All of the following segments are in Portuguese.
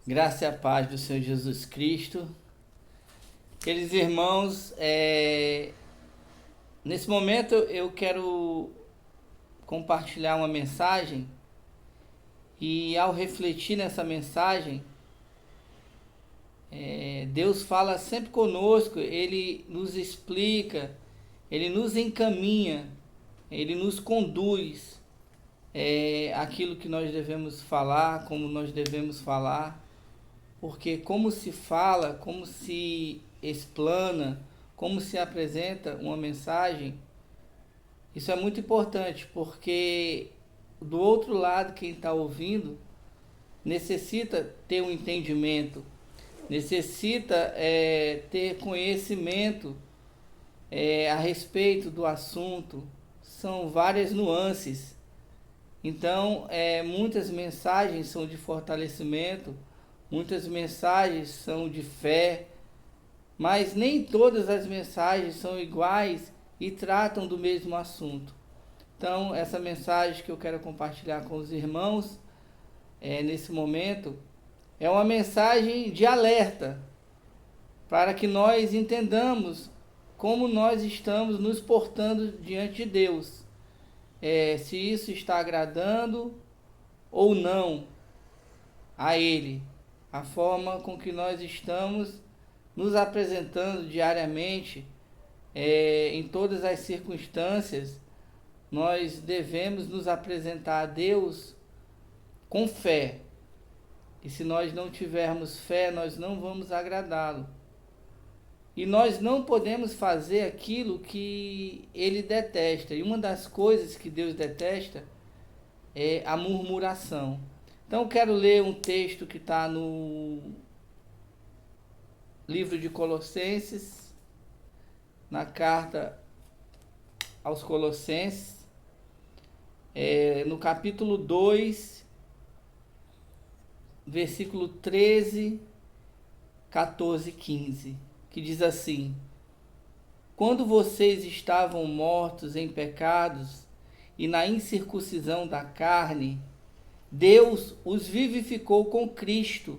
Graça e a paz do Senhor Jesus Cristo. Queridos irmãos, nesse momento eu quero compartilhar uma mensagem e ao refletir nessa mensagem, Deus fala sempre conosco, Ele nos explica, Ele nos encaminha, Ele nos conduz aquilo que nós devemos falar, como nós devemos falar. Porque como se fala, como se explana, como se apresenta uma mensagem, isso é muito importante, porque do outro lado, quem está ouvindo, necessita ter um entendimento, necessita ter conhecimento a respeito do assunto. São várias nuances. Então, muitas mensagens são de fortalecimento, muitas mensagens são de fé, mas nem todas as mensagens são iguais e tratam do mesmo assunto. Então, essa mensagem que eu quero compartilhar com os irmãos nesse momento é uma mensagem de alerta para que nós entendamos como nós estamos nos portando diante de Deus. Se isso está agradando ou não a Ele. A forma com que nós estamos nos apresentando diariamente, em todas as circunstâncias, nós devemos nos apresentar a Deus com fé. E se nós não tivermos fé, nós não vamos agradá-lo. E nós não podemos fazer aquilo que Ele detesta. E uma das coisas que Deus detesta é a murmuração. Então, quero ler um texto que está no livro de Colossenses, na carta aos Colossenses, no capítulo 2, versículo 13, 14 e 15, que diz assim: Quando vocês estavam mortos em pecados e na incircuncisão da carne, Deus os vivificou com Cristo.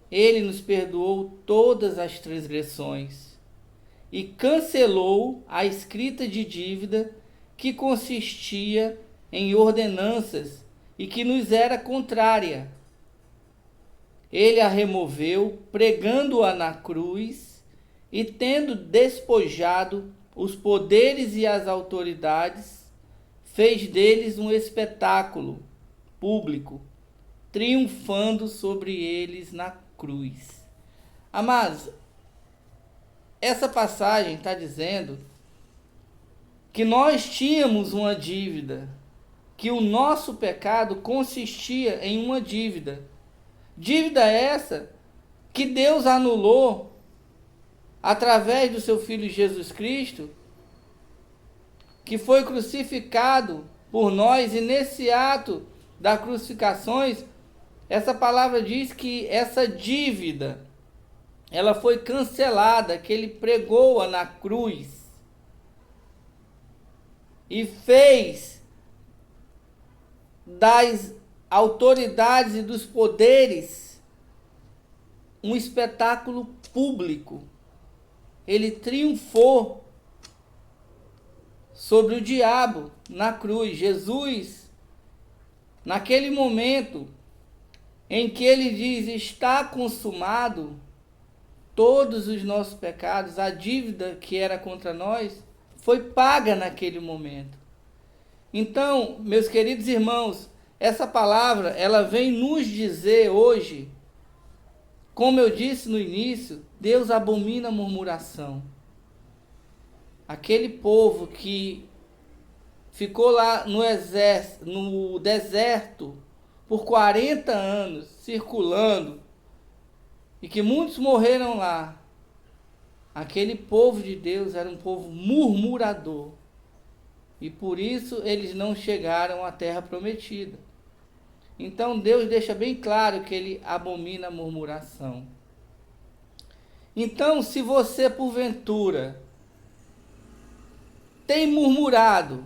Ele nos perdoou todas as transgressões e cancelou a escrita de dívida que consistia em ordenanças e que nos era contrária. Ele a removeu, pregando-a na cruz, e tendo despojado os poderes e as autoridades, fez deles um espetáculo público, triunfando sobre eles na cruz. Amados, essa passagem está dizendo que nós tínhamos uma dívida, que o nosso pecado consistia em uma dívida. Dívida essa que Deus anulou através do seu Filho Jesus Cristo, que foi crucificado por nós, e nesse ato da crucificação, essa palavra diz que essa dívida, ela foi cancelada, que ele pregou-a na cruz e fez das autoridades e dos poderes um espetáculo público. Ele triunfou sobre o diabo na cruz. Jesus, naquele momento em que ele diz: está consumado, todos os nossos pecados, a dívida que era contra nós, foi paga naquele momento. Então, meus queridos irmãos, essa palavra, ela vem nos dizer hoje, como eu disse no início, Deus abomina a murmuração. Aquele povo que ficou lá no deserto por 40 anos, circulando, e que muitos morreram lá. Aquele povo de Deus era um povo murmurador. E por isso eles não chegaram à terra prometida. Então Deus deixa bem claro que ele abomina a murmuração. Então, se você porventura tem murmurado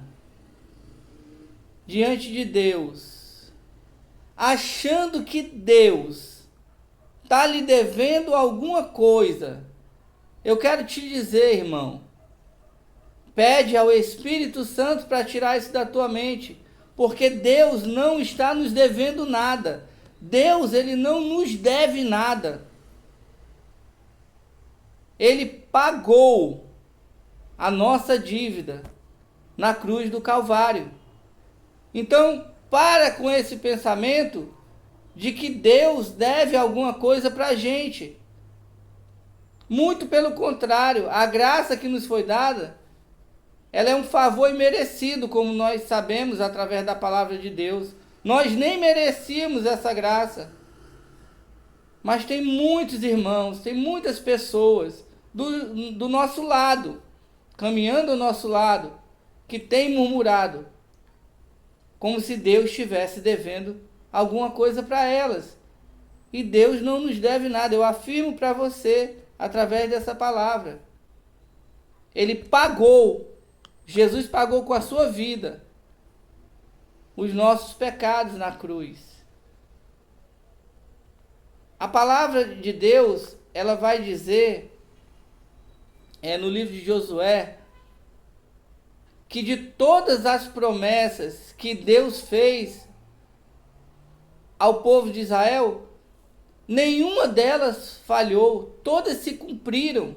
diante de Deus, achando que Deus está lhe devendo alguma coisa, eu quero te dizer, irmão, pede ao Espírito Santo para tirar isso da tua mente, porque Deus não está nos devendo nada. Deus, ele não nos deve nada. Ele pagou a nossa dívida na cruz do Calvário. Então, para com esse pensamento de que Deus deve alguma coisa para a gente. Muito pelo contrário, a graça que nos foi dada, ela é um favor imerecido, como nós sabemos através da palavra de Deus. Nós nem merecíamos essa graça. Mas tem muitos irmãos, tem muitas pessoas do nosso lado, caminhando ao nosso lado, que têm murmurado, como se Deus estivesse devendo alguma coisa para elas. E Deus não nos deve nada, eu afirmo para você, através dessa palavra. Ele pagou, Jesus pagou com a sua vida os nossos pecados na cruz. A palavra de Deus, ela vai dizer, no livro de Josué, que de todas as promessas que Deus fez ao povo de Israel, nenhuma delas falhou, todas se cumpriram.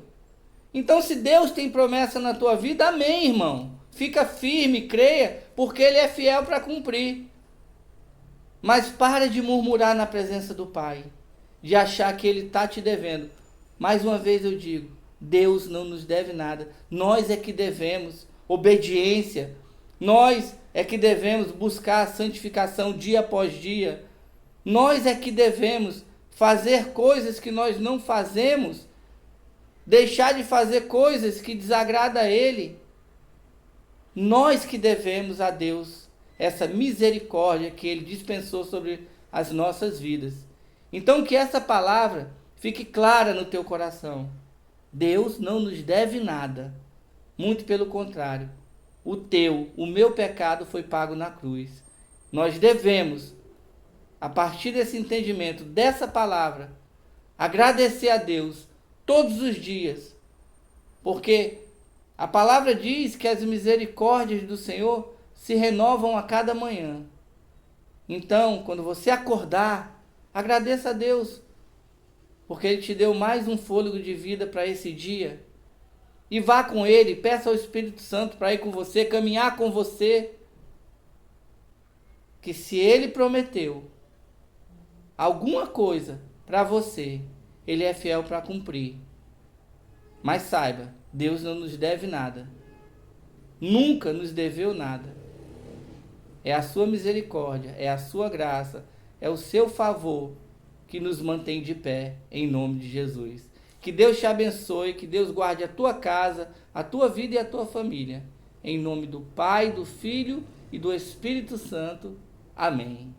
Então, se Deus tem promessa na tua vida, amém, irmão. Fica firme, creia, porque Ele é fiel para cumprir. Mas para de murmurar na presença do Pai, de achar que Ele está te devendo. Mais uma vez eu digo, Deus não nos deve nada. Nós é que devemos obediência. Nós é que devemos buscar a santificação dia após dia. Nós é que devemos fazer coisas que nós não fazemos, deixar de fazer coisas que desagradam a Ele. Nós que devemos a Deus essa misericórdia que Ele dispensou sobre as nossas vidas. Então que essa palavra fique clara no teu coração. Deus não nos deve nada. Muito pelo contrário. O meu pecado foi pago na cruz. Nós devemos, a partir desse entendimento, dessa palavra, agradecer a Deus todos os dias. Porque a palavra diz que as misericórdias do Senhor se renovam a cada manhã. Então, quando você acordar, agradeça a Deus, porque Ele te deu mais um fôlego de vida para esse dia. E vá com Ele, peça ao Espírito Santo para ir com você, caminhar com você. Que se Ele prometeu alguma coisa para você, Ele é fiel para cumprir. Mas saiba, Deus não nos deve nada. Nunca nos deveu nada. É a sua misericórdia, é a sua graça, é o seu favor que nos mantém de pé, em nome de Jesus. Que Deus te abençoe, que Deus guarde a tua casa, a tua vida e a tua família. Em nome do Pai, do Filho e do Espírito Santo. Amém.